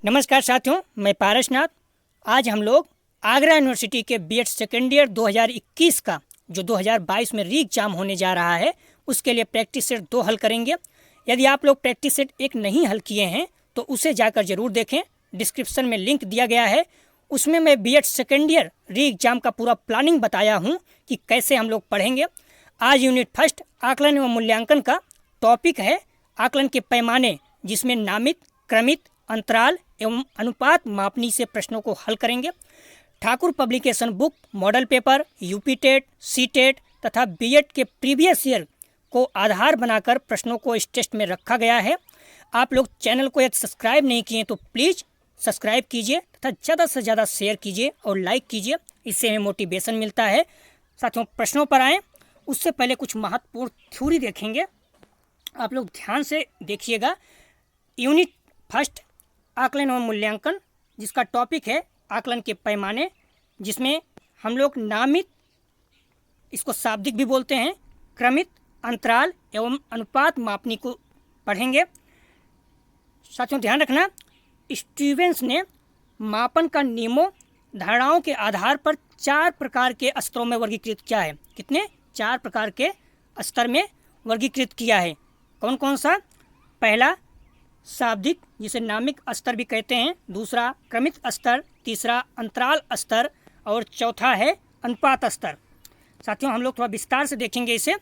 नमस्कार साथियों, मैं पारसनाथ। आज हम लोग आगरा यूनिवर्सिटी के बीएड सेकेंड ईयर 2021 का जो 2022 में री एग्जाम होने जा रहा है उसके लिए प्रैक्टिस सेट 2 हल करेंगे। यदि आप लोग प्रैक्टिस सेट 1 नहीं हल किए हैं तो उसे जाकर ज़रूर देखें। डिस्क्रिप्शन में लिंक दिया गया है, उसमें मैं BEd second year re exam का पूरा प्लानिंग बताया हूँ कि कैसे हम लोग पढ़ेंगे। आज यूनिट फर्स्ट आकलन एवं मूल्यांकन का टॉपिक है आकलन के पैमाने, जिसमें नामित, क्रमित, अंतराल एवं अनुपात मापनी से प्रश्नों को हल करेंगे। Thakur publication book, model paper, UP TET, C TET तथा बीएड के प्रीवियस ईयर को आधार बनाकर प्रश्नों को इस टेस्ट में रखा गया है। आप लोग चैनल को यदि सब्सक्राइब नहीं किए तो प्लीज़ सब्सक्राइब कीजिए तथा ज़्यादा से ज़्यादा शेयर कीजिए और लाइक कीजिए, इससे हमें मोटिवेशन मिलता है। साथियों, प्रश्नों पर आएँ उससे पहले कुछ महत्वपूर्ण थ्योरी देखेंगे। आप लोग ध्यान से देखिएगा। यूनिट फर्स्ट आकलन एवं मूल्यांकन, जिसका टॉपिक है आकलन के पैमाने, जिसमें हम लोग नामित, इसको शाब्दिक भी बोलते हैं, क्रमित, अंतराल एवं अनुपात मापनी को पढ़ेंगे। साथियों ध्यान रखना, स्टीवेंस ने मापन का नियमों, धारणाओं के आधार पर 4 प्रकार के स्तरों में वर्गीकृत किया है। कितने? 4 प्रकार के स्तर में वर्गीकृत किया है। कौन कौन सा? पहला शाब्दिक, जिसे नामिक स्तर भी कहते हैं, दूसरा क्रमित स्तर, तीसरा अंतराल स्तर और चौथा है अनुपात स्तर। साथियों हम लोग थोड़ा विस्तार से देखेंगे इसे।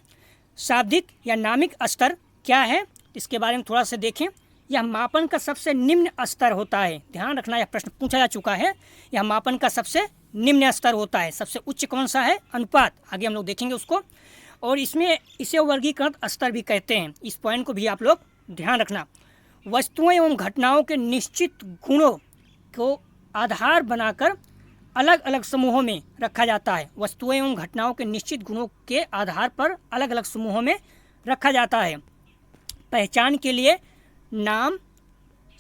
शाब्दिक या नामिक स्तर क्या है इसके बारे में थोड़ा सा देखें। यह मापन का सबसे निम्न स्तर होता है। ध्यान रखना, यह प्रश्न पूछा जा चुका है। यह मापन का सबसे निम्न स्तर होता है। सबसे उच्च कौन सा है? अनुपात। आगे हम लोग देखेंगे उसको। और इसमें इसे वर्गीकृत स्तर भी कहते हैं। इस पॉइंट को भी आप लोग ध्यान रखना। वस्तुओं एवं घटनाओं के निश्चित गुणों को आधार बनाकर अलग अलग समूहों में रखा जाता है। वस्तुओं एवं घटनाओं के निश्चित गुणों के आधार पर अलग अलग समूहों में रखा जाता है। पहचान के लिए नाम,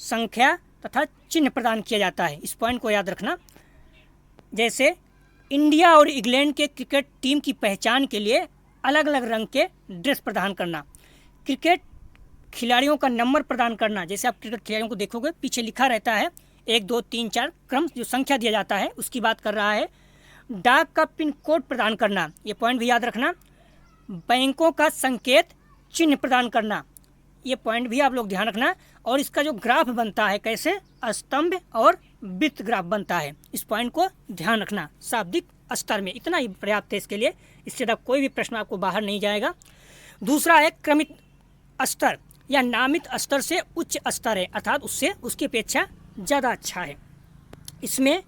संख्या तथा चिन्ह प्रदान किया जाता है। इस पॉइंट को याद रखना। जैसे इंडिया और इंग्लैंड के क्रिकेट टीम की पहचान के लिए अलग अलग रंग के ड्रेस प्रदान करना। क्रिकेट खिलाड़ियों का नंबर प्रदान करना। जैसे आप क्रिकेट खिलाड़ियों को देखोगे पीछे लिखा रहता है 1 2 3 4 क्रम, जो संख्या दिया जाता है उसकी बात कर रहा है। डाक का पिन कोड प्रदान करना, ये पॉइंट भी याद रखना। बैंकों का संकेत चिन्ह प्रदान करना, ये पॉइंट भी आप लोग ध्यान रखना। और इसका जो ग्राफ बनता है, कैसे? स्तंभ और वृत्त ग्राफ बनता है। इस पॉइंट को ध्यान रखना। शाब्दिक स्तर में इतना ही पर्याप्त है इसके लिए, इससे ज़्यादा कोई भी प्रश्न आपको बाहर नहीं जाएगा। दूसरा है क्रमित स्तर, या नामित स्तर से उच्च स्तर है, अर्थात उससे उसकी अपेक्षा ज़्यादा अच्छा है। इसमें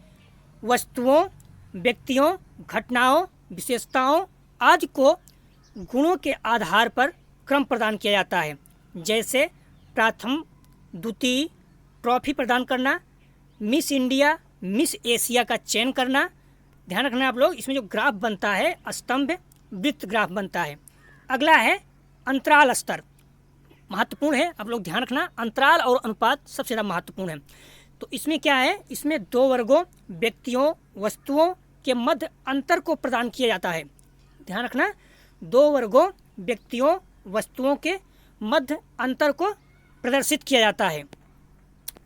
वस्तुओं, व्यक्तियों, घटनाओं, विशेषताओं आदि को गुणों के आधार पर क्रम प्रदान किया जाता है। जैसे प्रथम, द्वितीय, ट्रॉफी प्रदान करना, मिस इंडिया, मिस एशिया का चयन करना। ध्यान रखना आप लोग, इसमें जो ग्राफ बनता है स्तंभ वृत्त ग्राफ बनता है। अगला है अंतराल स्तर, महत्वपूर्ण है, आप लोग ध्यान रखना। अंतराल और अनुपात सबसे ज़्यादा महत्वपूर्ण है। तो इसमें क्या है? इसमें 2 वर्गों, व्यक्तियों, वस्तुओं के मध्य अंतर को प्रदान किया जाता है। ध्यान रखना, 2 वर्गों, व्यक्तियों, वस्तुओं के मध्य अंतर को प्रदर्शित किया जाता है।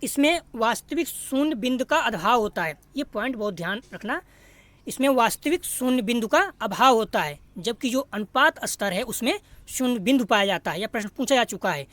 इसमें वास्तविक शून्य बिंदु का अभाव होता है। ये पॉइंट बहुत ध्यान रखना। इसमें वास्तविक शून्य बिंदु का अभाव होता है, जबकि जो अनुपात स्तर है उसमें शून्य बिंदु पाया जाता है। यह प्रश्न पूछा जा चुका है।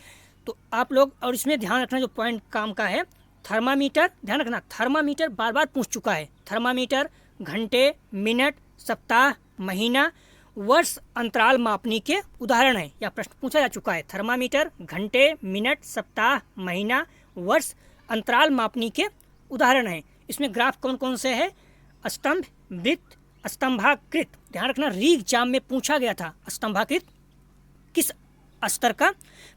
तो आप लोग, और इसमें ध्यान रखना जो पॉइंट काम का है, थर्मामीटर। ध्यान रखना, थर्मामीटर बार बार पूछ चुका है। थर्मामीटर घंटे, मिनट, सप्ताह, महीना, वर्ष अंतराल मापनी के उदाहरण है। यह प्रश्न पूछा जा चुका है। थर्मामीटर घंटे, मिनट, सप्ताह, महीना, वर्ष अंतराल मापनी के उदाहरण है। इसमें ग्राफ कौन कौन से है? स्तंभ, वृत्त, स्तंभाकृत। ध्यान रखना, री एग्जाम में पूछा गया था स्तंभाकृत किस स्तर का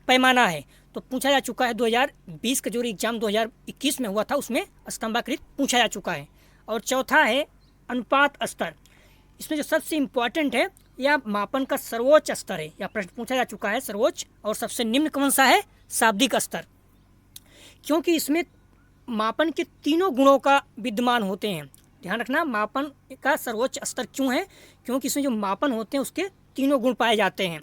पैमाना है, तो पूछा जा चुका है। 2020 का जो एग्जाम 2021 में हुआ था उसमें स्तंभाकृत पूछा जा चुका है। और चौथा है अनुपात स्तर। इसमें जो सबसे इम्पोर्टेंट है, यह मापन का सर्वोच्च स्तर है। यह प्रश्न पूछा जा चुका है, सर्वोच्च। और सबसे निम्न कौन सा है? शाब्दिक स्तर, क्योंकि इसमें मापन के तीनों गुणों का विद्यमान होते हैं। ध्यान रखना, मापन का सर्वोच्च स्तर क्यों है? क्योंकि इसमें जो मापन होते हैं उसके तीनों गुण पाए जाते हैं।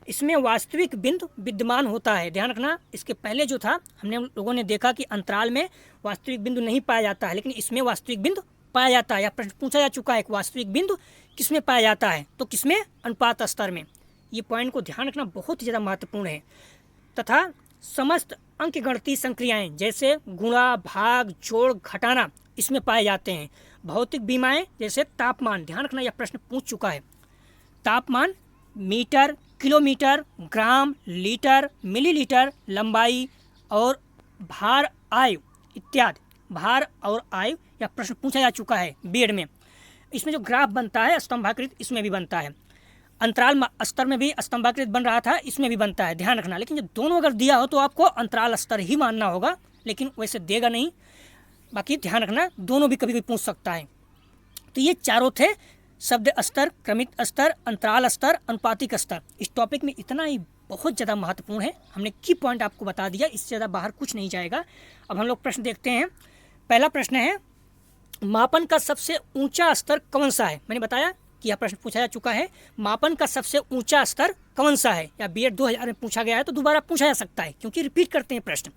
इसमें वास्तविक बिंदु विद्यमान होता है। ध्यान रखना, इसके पहले जो था हमने लोगों ने देखा कि अंतराल में वास्तविक बिंदु नहीं पाया जाता है, लेकिन इसमें वास्तविक बिंदु पाया जाता है। यह प्रश्न पूछा जा चुका है कि वास्तविक बिंदु किसमें पाया जाता है, तो किसमें, अनुपात स्तर में। ये पॉइंट को ध्यान रखना बहुत ही ज़्यादा महत्वपूर्ण है। तथा समस्त अंकगणितीय संक्रियाएं जैसे गुणा, भाग, जोड़, घटाना इसमें पाए जाते हैं। भौतिक बीमाएं जैसे तापमान, ध्यान रखना यह प्रश्न पूछ चुका है। तापमान मीटर, किलोमीटर, ग्राम, लीटर, मिलीलीटर, लंबाई और भार, आयु इत्यादि। भार और आयु यह प्रश्न पूछा जा चुका है बीएड में। इसमें जो ग्राफ बनता है स्तंभाकृत, इसमें भी बनता है। अंतराल स्तर में भी स्तंभाकृत बन रहा था, इसमें भी बनता है, ध्यान रखना। लेकिन जब दोनों अगर दिया हो तो आपको अंतराल स्तर ही मानना होगा, लेकिन वैसे देगा नहीं। बाकी ध्यान रखना, दोनों भी कभी कभी पूछ सकता है। तो ये चारों थे, शब्द स्तर, क्रमिक स्तर, अंतराल स्तर, अनुपातिक स्तर। इस टॉपिक में इतना ही बहुत ज़्यादा महत्वपूर्ण है। हमने की पॉइंट आपको बता दिया, इससे ज़्यादा बाहर कुछ नहीं जाएगा। अब हम लोग प्रश्न देखते हैं। पहला प्रश्न है, मापन का सबसे ऊंचा स्तर कौन सा है। मैंने बताया कि यह प्रश्न पूछा जा चुका है, मापन का सबसे ऊंचा स्तर कौन सा है। या बीएड 2000 में पूछा गया है तो दोबारा पूछा जा सकता है, क्योंकि रिपीट करते हैं प्रश्न।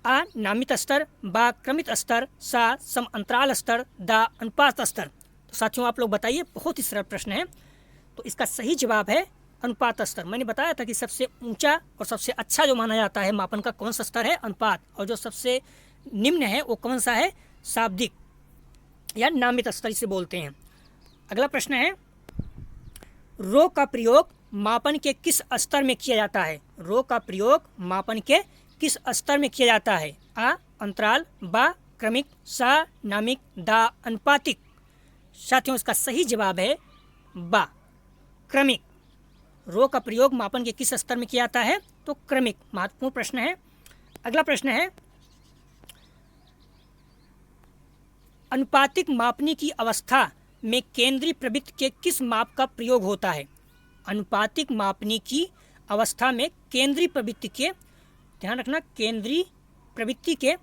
आ नामित स्तर, बा क्रमित स्तर, सा सम अंतराल स्तर, दा अनुपात स्तर। तो साथियों आप लोग बताइए, बहुत ही सरल प्रश्न है। तो इसका सही जवाब है अनुपात स्तर। मैंने बताया था कि सबसे ऊंचा और सबसे अच्छा जो माना जाता है मापन का कौन सा स्तर है, अनुपात। और जो सबसे निम्न है वो कौन सा है, शाब्दिक या नामित स्तर इसे बोलते हैं। अगला प्रश्न है, रो का प्रयोग मापन के किस स्तर में किया जाता है। रो का प्रयोग मापन के किस स्तर में किया जाता है। आ अंतराल, बा क्रमिक, सा नामिक, दा अनुपातिक। साथियों इसका सही जवाब है बा क्रमिक। रो का प्रयोग मापन के किस स्तर में किया जाता है, तो क्रमिक। महत्वपूर्ण प्रश्न है। अगला प्रश्न है, अनुपातिक मापनी की अवस्था में केंद्रीय प्रवृत्ति के किस माप का प्रयोग होता है। अनुपातिक मापनी की अवस्था में केंद्रीय प्रवृत्ति के, ध्यान रखना, केंद्रीय प्रवृत्ति के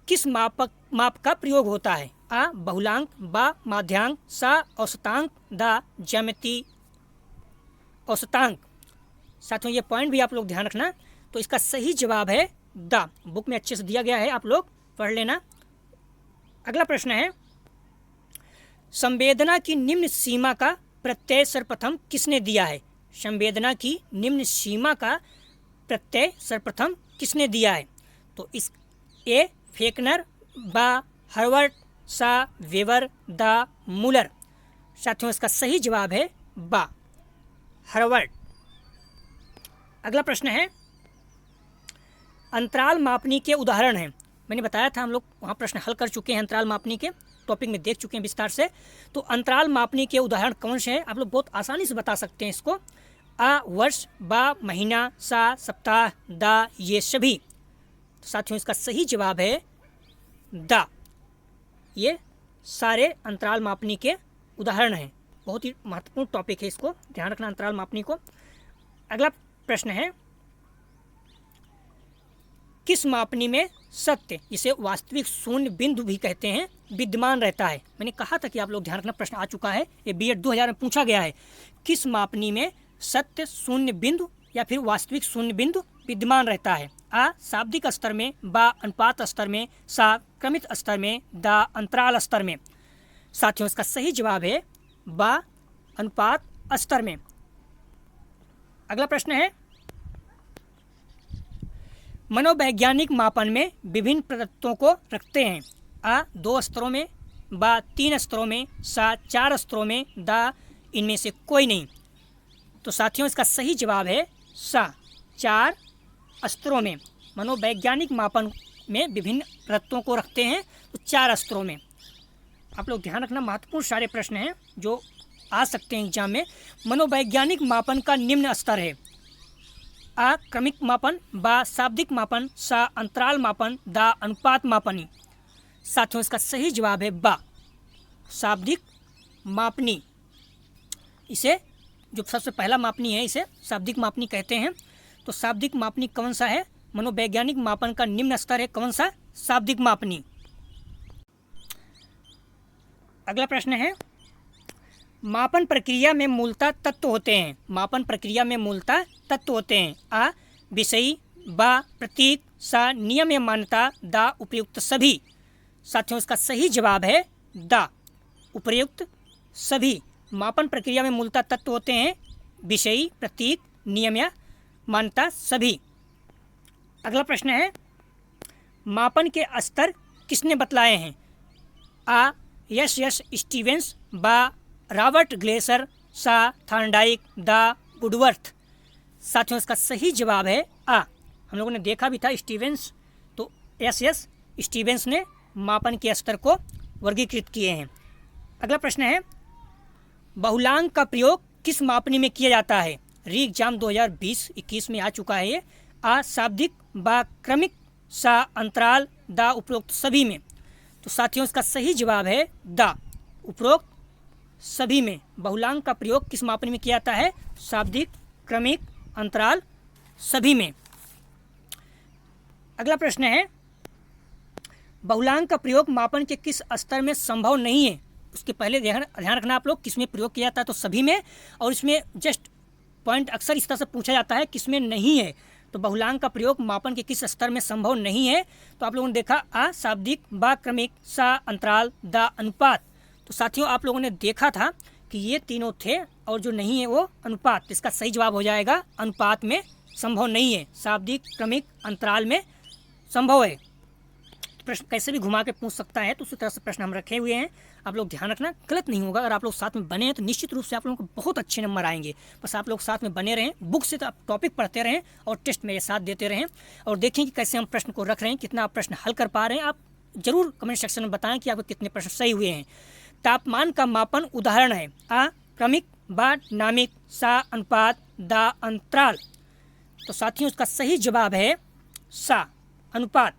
किस माप का प्रयोग होता है। आ बहुलांक, बा माध्यांक, सा औसतांक, दा ज्यामिति औसतांक। साथियों ये पॉइंट भी आप लोग ध्यान रखना। तो इसका सही जवाब है दा। बुक में अच्छे से दिया गया है, आप लोग पढ़ लेना। अगला प्रश्न है, संवेदना की निम्न सीमा का प्रत्यय सर्वप्रथम किसने दिया है। संवेदना की निम्न सीमा का प्रत्यय सर्वप्रथम किसने दिया है। तो इस ए फेकनर, बा हर्वर्ट, सा वेबर, दा मूलर। साथियों इसका सही जवाब है बा हर्वर्ट। अगला प्रश्न है, अंतराल मापनी के उदाहरण हैं। मैंने बताया था हम लोग वहाँ प्रश्न हल कर चुके हैं, अंतराल मापनी के टॉपिक में देख चुके हैं विस्तार से। तो अंतराल मापनी के उदाहरण कौन से हैं, आप लोग बहुत आसानी से बता सकते हैं इसको। आ वर्ष, बा महीना, सा सप्ताह, दा ये सभी। तो साथियों इसका सही जवाब है दा। ये सारे अंतराल मापनी के उदाहरण हैं। बहुत ही महत्वपूर्ण टॉपिक है, इसको ध्यान रखना, अंतराल मापनी को। अगला प्रश्न है, किस मापनी में सत्य, जिसे वास्तविक शून्य बिंदु भी कहते हैं, विद्यमान रहता है। मैंने कहा था कि आप लोग ध्यान रखना, प्रश्न आ चुका है, ये बीएड 2000 में पूछा गया है। किस मापनी में सत्य शून्य बिंदु या फिर वास्तविक शून्य बिंदु विद्यमान रहता है। आ शाब्दिक स्तर में, बा अनुपात स्तर में, सा क्रमित स्तर में, दा अंतराल स्तर में। साथियों इसका सही जवाब है बा अनुपात स्तर में। अगला प्रश्न है, मनोवैज्ञानिक मापन में विभिन्न प्रदत्तों को रखते हैं। आ 2 स्तरों में, बा 3 स्तरों में, सा 4 स्तरों में, दा इनमें से कोई नहीं। तो साथियों इसका सही जवाब है सा 4 स्तरों में। मनोवैज्ञानिक मापन में विभिन्न प्रदत्तों को रखते हैं, तो 4 स्तरों में। आप लोग ध्यान रखना, महत्वपूर्ण सारे प्रश्न हैं जो आ सकते हैं एग्जाम में। मनोवैज्ञानिक मापन का निम्न स्तर है। आ क्रमिक मापन, बा शाब्दिक मापन, सा अंतराल मापन, दा अनुपात मापनी। साथियों इसका सही जवाब है बा शाब्दिक मापनी। इसे जो सबसे पहला मापनी है इसे शाब्दिक मापनी कहते हैं। तो शाब्दिक मापनी कौन सा है, मनोवैज्ञानिक मापन का निम्न स्तर है कौन सा, शाब्दिक मापनी। अगला प्रश्न है, मापन प्रक्रिया में मूलतः तत्व होते हैं। मापन प्रक्रिया में मूलतः तत्व होते हैं। आ विषयी, बा प्रतीक, सा नियम या मान्यता, दा उपयुक्त सभी। साथियों इसका सही जवाब है दा उपयुक्त सभी। मापन प्रक्रिया में मूलतः तत्व होते हैं विषयी, प्रतीक, नियम या मान्यता सभी। अगला प्रश्न है मापन के स्तर किसने बतलाए हैं? आ एस स्टीवेंस, बा रॉबर्ट ग्लेसर, सा थॉर्नडाइक, दा वुडवर्थ। साथियों इसका सही जवाब है आ। हम लोगों ने देखा भी था स्टीवेंस, तो एस स्टीवेंस ने मापन के स्तर को वर्गीकृत किए हैं। अगला प्रश्न है बहुलांक का प्रयोग किस मापनी में किया जाता है? री एग्जाम 2020-21 में आ चुका है ये। आ शाब्दिक, बा क्रमिक, सा अंतराल, दा उपरोक्त सभी में। तो साथियों इसका सही जवाब है दा उपरोक्त सभी में। बहुलांक का प्रयोग किस मापनी में किया जाता है? शाब्दिक, क्रमिक, अंतराल सभी में। अगला प्रश्न है बहुलांक का प्रयोग मापन के किस स्तर में संभव नहीं है? उसके पहले ध्यान रखना आप लोग किस में प्रयोग किया जाता है, तो सभी में। और इसमें जस्ट पॉइंट अक्सर इस तरह से पूछा जाता है किसमें नहीं है। तो बहुलांक का प्रयोग मापन के किस स्तर में संभव नहीं है? तो आप लोगों ने देखा आ शाब्दिक, बा क्रमिक, सा अंतराल, दा अनुपात। तो साथियों आप लोगों ने देखा था कि ये तीनों थे और जो नहीं है वो अनुपात। इसका सही जवाब हो जाएगा अनुपात में संभव नहीं है, शाब्दिक, क्रमिक, अंतराल में संभव है। प्रश्न कैसे भी घुमा के पूछ सकता है, तो उसी तरह से प्रश्न हम रखे हुए हैं। आप लोग ध्यान रखना, गलत नहीं होगा। अगर आप लोग साथ में बने हैं तो निश्चित रूप से आप लोगों को बहुत अच्छे नंबर आएंगे। बस आप लोग साथ में बने रहें, बुक से तो आप टॉपिक पढ़ते रहें और टेस्ट में ये साथ देते रहें और देखें कि कैसे हम प्रश्न को रख रहे हैं, कितना आप प्रश्न हल कर पा रहे हैं। आप जरूर कमेंट सेक्शन में बताएं कि आपको कितने प्रश्न सही हुए हैं। तापमान का मापन उदाहरण है? आ क्रमिक, बा नामिक, सा अनुपात, दा अंतराल। तो साथियों उसका सही जवाब है सा अनुपात।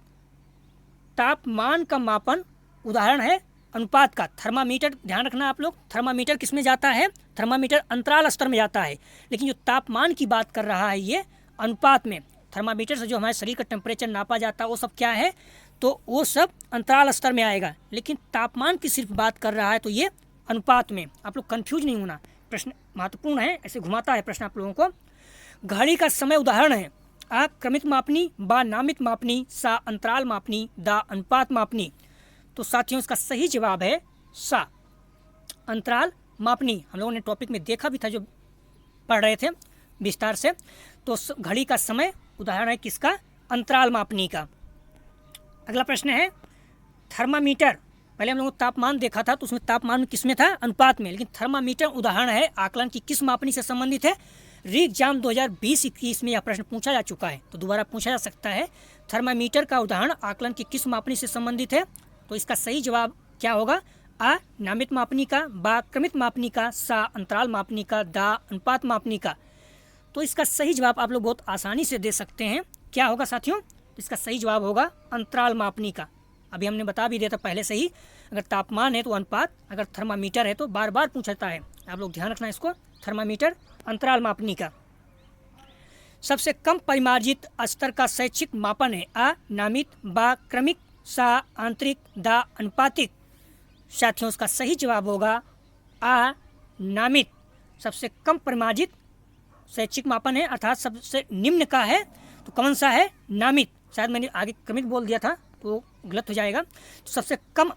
तापमान का मापन उदाहरण है अनुपात का। थर्मामीटर, ध्यान रखना आप लोग, थर्मामीटर किस में जाता है? थर्मामीटर अंतराल स्तर में जाता है, लेकिन जो तापमान की बात कर रहा है ये अनुपात में। थर्मामीटर से जो हमारे शरीर का टेम्परेचर नापा जाता है वो सब क्या है? तो वो सब अंतराल स्तर में आएगा, लेकिन तापमान की सिर्फ बात कर रहा है तो ये अनुपात में। आप लोग कन्फ्यूज नहीं होना, प्रश्न महत्वपूर्ण है, ऐसे घुमाता है प्रश्न आप लोगों को। घड़ी का समय उदाहरण है? आ क्रमिक मापनी, बा नामिक मापनी, सा अंतराल मापनी, दा अनुपात मापनी। तो साथियों इसका सही जवाब है सा अंतराल मापनी। हम लोगों ने टॉपिक में देखा भी था जो पढ़ रहे थे विस्तार से। तो घड़ी का समय उदाहरण है किसका? अंतराल मापनी का। अगला प्रश्न है थर्मामीटर। पहले हम लोगों ने तापमान देखा था, तो उसमें तापमान किस में था? अनुपात में। लेकिन थर्मामीटर उदाहरण है आकलन की किस मापनी से संबंधित है? री एग्जाम 2020-21 में यह प्रश्न पूछा जा चुका है, तो दोबारा पूछा जा सकता है। थर्मामीटर का उदाहरण आकलन की किस मापनी से संबंधित है? तो इसका सही जवाब क्या होगा? आ नामित मापनी का, बा क्रमित मापनी का, सा अंतराल मापनी का, दा अनुपात मापनी का। तो इसका सही जवाब आप लोग बहुत आसानी से दे सकते हैं। क्या होगा साथियों? इसका सही जवाब होगा अंतराल मापनी का। अभी हमने बता भी दिया था पहले से ही, अगर तापमान है तो अनुपात, अगर थर्मामीटर है तो बार बार पूछता है। आप लोग ध्यान रखना इसको, थर्मामीटर अंतराल मापनी का। सबसे कम परिमार्जित स्तर का शैक्षिक मापन है? आ नामित, बा क्रमिक, सा आंतरिक, दा अनुपातिक। साथियों उसका सही जवाब होगा आ नामित। सबसे कम परिमार्जित शैक्षिक मापन है, अर्थात सबसे निम्न का है तो कौन सा है? नामित। शायद मैंने आगे क्रमिक बोल दिया था तो गलत हो जाएगा। तो सबसे कम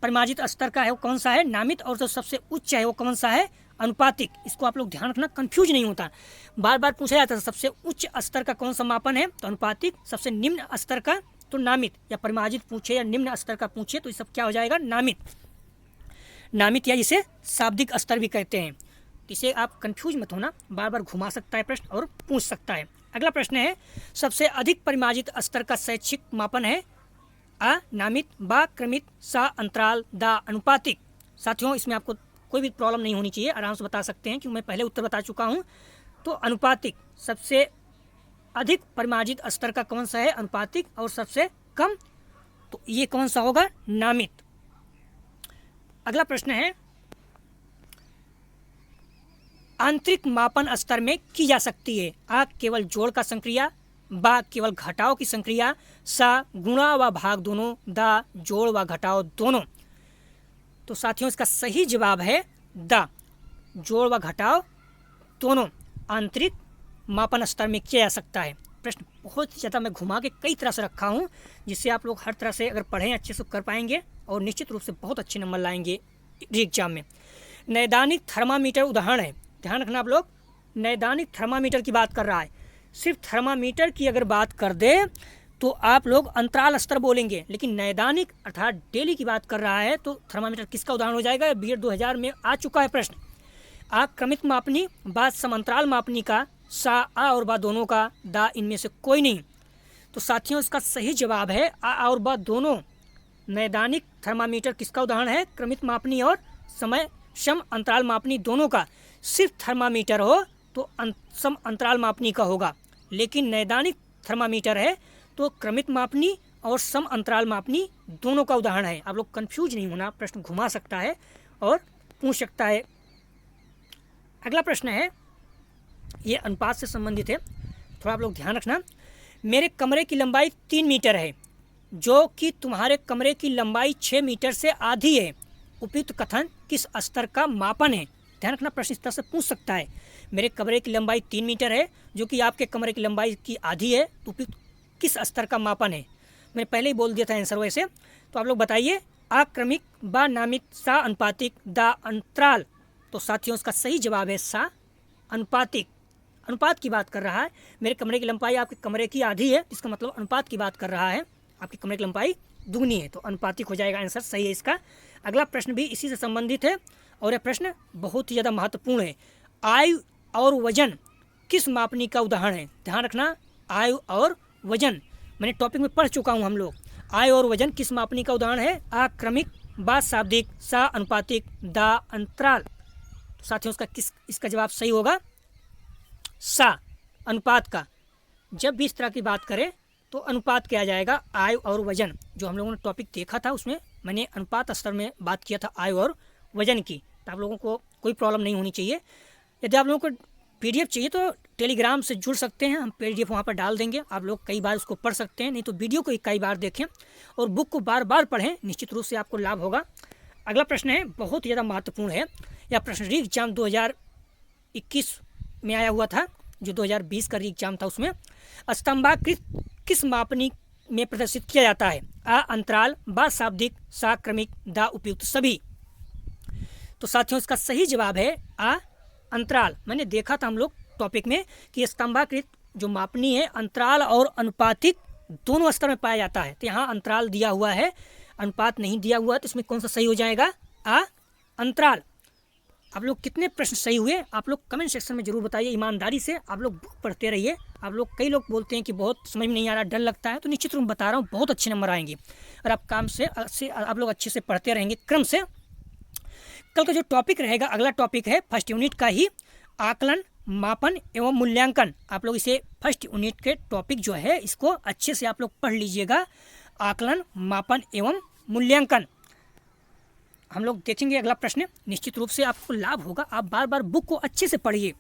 परिमार्जित स्तर का है वो कौन सा है? नामित। और जो सबसे उच्च है वो कौन सा है? अनुपातिक। इसको आप लोग ध्यान रखना, कंफ्यूज नहीं होता। बार बार पूछा जाता है सबसे उच्च स्तर का कौन सा मापन है? तो अनुपातिक। सबसे निम्न स्तर का तो नामित, या परिमार्जित पूछे या निम्न स्तर का पूछे तो ये सब क्या हो जाएगा? नामित। नामित या जिसे शाब्दिक स्तर भी कहते हैं। इसे आप कंफ्यूज मत होना, बार बार घुमा सकता है प्रश्न और पूछ सकता है। अगला प्रश्न है सबसे अधिक परिमार्जित स्तर का शैक्षिक मापन है? आ नामित, बा क्रमित, सा अंतराल, दा अनुपातिक। साथियों इसमें आपको कोई भी प्रॉब्लम नहीं होनी चाहिए, आराम से बता सकते हैं कि मैं पहले उत्तर बता चुका हूँ। तो अनुपातिक। सबसे अधिक परिमार्जित स्तर का कौन सा है? अनुपातिक। और सबसे कम तो ये कौन सा होगा? नामित। अगला प्रश्न है आंतरिक मापन स्तर में की जा सकती है? आ केवल जोड़ का संक्रिया, बा केवल घटाव की संक्रिया, सा गुणा व भाग दोनों, दा जोड़ व घटाव दोनों। तो साथियों इसका सही जवाब है द जोड़ व घटाव दोनों आंतरिक मापन स्तर में किया जा सकता है। प्रश्न बहुत ज़्यादा मैं घुमा के कई तरह से रखा हूँ, जिससे आप लोग हर तरह से अगर पढ़ें अच्छे से कर पाएंगे और निश्चित रूप से बहुत अच्छे नंबर लाएंगे एग्जाम में। नैदानिक थर्मामीटर उदाहरण है, ध्यान रखना आप लोग, नैदानिक थर्मामीटर की बात कर रहा है। सिर्फ थर्मामीटर की अगर बात कर दे तो आप लोग अंतराल स्तर बोलेंगे, लेकिन नैदानिक अर्थात डेली की बात कर रहा है तो थर्मामीटर किसका उदाहरण हो जाएगा? बीएड 2000 में आ चुका है प्रश्न। आ क्रमिक मापनी, बाद समांतराल मापनी का, सा आ और बा दोनों का, दा इनमें से कोई नहीं। तो साथियों इसका सही जवाब है आ और बा दोनों। नैदानिक थर्मामीटर किसका उदाहरण है? क्रमिक मापनी और समय सम अंतराल मापनी दोनों का। सिर्फ थर्मामीटर हो तो सम अंतराल मापनी का होगा, लेकिन नैदानिक थर्मामीटर है तो क्रमिक मापनी और सम अंतराल मापनी दोनों का उदाहरण है। आप लोग कंफ्यूज नहीं होना, प्रश्न घुमा सकता है और पूछ सकता है। अगला प्रश्न है, ये अनुपात से संबंधित है, थोड़ा आप लोग ध्यान रखना। मेरे कमरे की लंबाई 3 मीटर है, जो कि तुम्हारे कमरे की लंबाई 6 मीटर से आधी है। उपयुक्त कथन किस स्तर का मापन है? ध्यान रखना, प्रश्न इस तरह से पूछ सकता है। मेरे कमरे की लंबाई 3 मीटर है, जो कि आपके कमरे की लंबाई की आधी है, तो उपयुक्त किस स्तर का मापन है? मैंने पहले ही बोल दिया था आंसर वैसे, तो आप लोग बताइए। आक्रमिक, बा नामिक, सा अनुपातिक, दा अंतराल। तो साथियों इसका सही जवाब है सा अनुपातिक। अनुपात की बात कर रहा है। मेरे कमरे की लंबाई आपके कमरे की आधी है, इसका मतलब अनुपात की बात कर रहा है, आपके कमरे की लंबाई दुगनी है, तो अनुपातिक हो जाएगा आंसर, सही है इसका। अगला प्रश्न भी इसी से संबंधित है और यह प्रश्न बहुत ही ज़्यादा महत्वपूर्ण है। आयु और वजन किस मापनी का उदाहरण है? ध्यान रखना, आयु और वजन मैंने टॉपिक में पढ़ चुका हूँ हम लोग। आयु और वजन किस मापनी का उदाहरण है? आ क्रमिक, बा शाब्दिक, सा अनुपातिक, दा अंतराल। तो साथियों इसका जवाब सही होगा सा अनुपात का। जब भी इस तरह की बात करें तो अनुपात किया जाएगा। आयु और वजन जो हम लोगों ने टॉपिक देखा था उसमें मैंने अनुपात स्तर में बात किया था आयु और वजन की, तो आप लोगों को कोई प्रॉब्लम नहीं होनी चाहिए। यदि आप लोगों को पीडीएफ चाहिए तो टेलीग्राम से जुड़ सकते हैं, हम पीडीएफ वहाँ पर डाल देंगे, आप लोग कई बार उसको पढ़ सकते हैं, नहीं तो वीडियो को कई बार देखें और बुक को बार बार पढ़ें, निश्चित रूप से आपको लाभ होगा। अगला प्रश्न है, बहुत ही ज़्यादा महत्वपूर्ण है। यह प्रश्न री एग्जाम 2021 में आया हुआ था, जो 2020 का री एग्जाम था उसमें। स्तंभाकृत किस मापनी में प्रदर्शित किया जाता है? आ अंतराल, बा शाब्दिक, सा क्रमिक, दा उपयुक्त सभी। तो साथियों इसका सही जवाब है आ अंतराल। मैंने देखा था हम लोग टॉपिक में कि स्तंभाकृत जो मापनी है अंतराल और अनुपातिक दोनों स्तर में पाया जाता है, तो यहाँ अंतराल दिया हुआ है, अनुपात नहीं दिया हुआ है, तो इसमें कौन सा सही हो जाएगा? आ अंतराल। आप लोग कितने प्रश्न सही हुए आप लोग कमेंट सेक्शन में जरूर बताइए। ईमानदारी से आप लोग बुक पढ़ते रहिए। आप लोग, कई लोग बोलते हैं कि बहुत समझ में नहीं आ रहा, डर लगता है, तो निश्चित रूप में बता रहा हूँ बहुत अच्छे नंबर आएंगे और आप काम से आप लोग अच्छे से पढ़ते रहेंगे क्रम से। कल का जो टॉपिक रहेगा, अगला टॉपिक है फर्स्ट यूनिट का ही, आकलन, मापन एवं मूल्यांकन। आप लोग इसे फर्स्ट यूनिट के टॉपिक जो है इसको अच्छे से आप लोग पढ़ लीजिएगा। आकलन, मापन एवं मूल्यांकन हम लोग देखेंगे। अगला प्रश्न निश्चित रूप से आपको लाभ होगा, आप बार बार बुक को अच्छे से पढ़िए।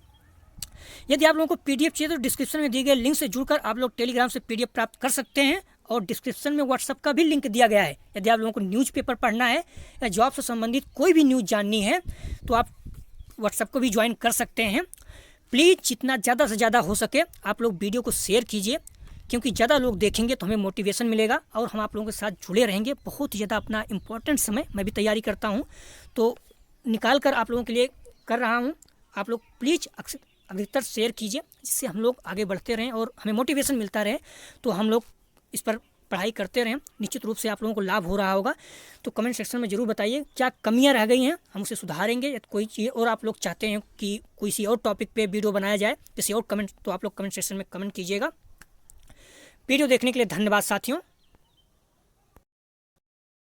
यदि आप लोगों को पीडीएफ चाहिए तो डिस्क्रिप्शन में दिए गए लिंक से जुड़कर आप लोग टेलीग्राम से पीडीएफ प्राप्त कर सकते हैं और डिस्क्रिप्शन में व्हाट्सएप का भी लिंक दिया गया है। यदि आप लोगों को न्यूज़पेपर पढ़ना है या जॉब से संबंधित कोई भी न्यूज़ जाननी है तो आप व्हाट्सएप को भी ज्वाइन कर सकते हैं। प्लीज़ जितना ज़्यादा से ज़्यादा हो सके आप लोग वीडियो को शेयर कीजिए, क्योंकि ज़्यादा लोग देखेंगे तो हमें मोटिवेशन मिलेगा और हम आप लोगों के साथ जुड़े रहेंगे। बहुत ही ज़्यादा अपना इम्पोर्टेंट समय मैं भी तैयारी करता हूँ तो निकाल कर आप लोगों के लिए कर रहा हूँ। आप लोग प्लीज़ अधिकतर शेयर कीजिए, जिससे हम लोग आगे बढ़ते रहें और हमें मोटिवेशन मिलता रहे, तो हम लोग इस पर पढ़ाई करते रहें। निश्चित रूप से आप लोगों को लाभ हो रहा होगा। तो कमेंट सेक्शन में ज़रूर बताइए क्या कमियां रह गई हैं, हम उसे सुधारेंगे। या कोई चीज़ और आप लोग चाहते हैं कि किसी और टॉपिक पे वीडियो बनाया जाए, किसी और कमेंट, तो आप लोग कमेंट सेक्शन में कमेंट कीजिएगा। वीडियो देखने के लिए धन्यवाद साथियों।